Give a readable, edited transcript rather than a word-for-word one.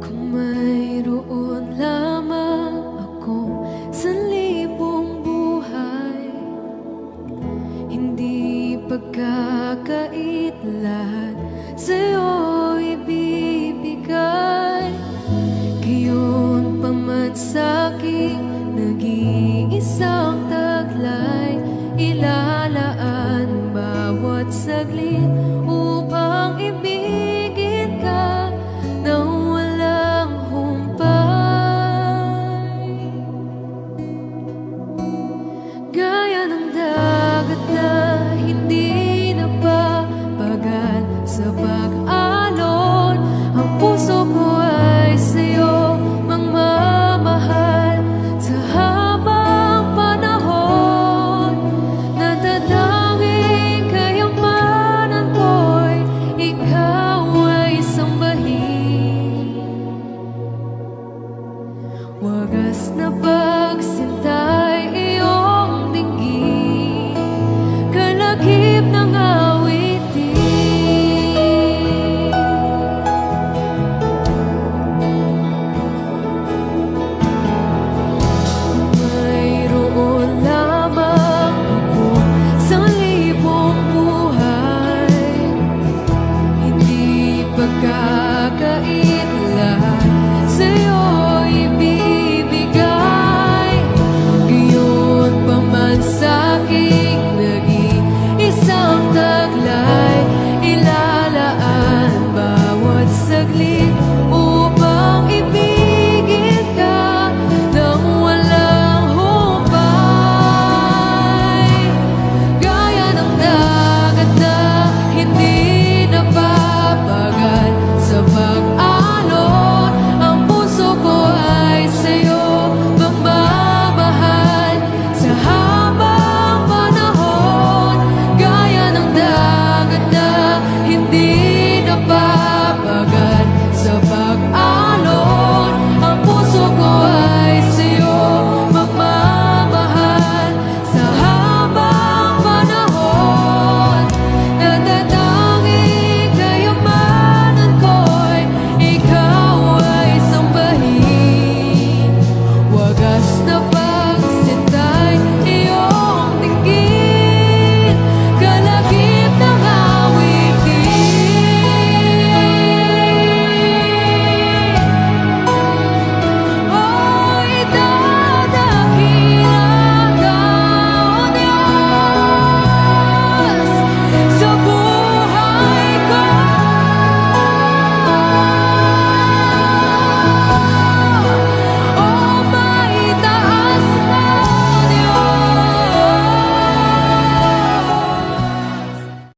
Kung mayroon lamang akong 1,000 buhay, hindi pagkakait lahat sa'yo ibibigay. Gayon pa man sa'king nag-iisang taglay, ilalaan bawat saglit upang ibigin ka ng walang humpay. Gaya ng dagat na hindi napapagal sa pag-alon, ang puso ko ay sa'yo mangmamahal sa habang panahon. Nadadaming kayamanan ko'y ikaw ay sambahin. Wagas na pagsinta'y iyong dinggin, kalakip ng awitin. Kung mayroon lamang ako 1,000 buhay, hindi pagka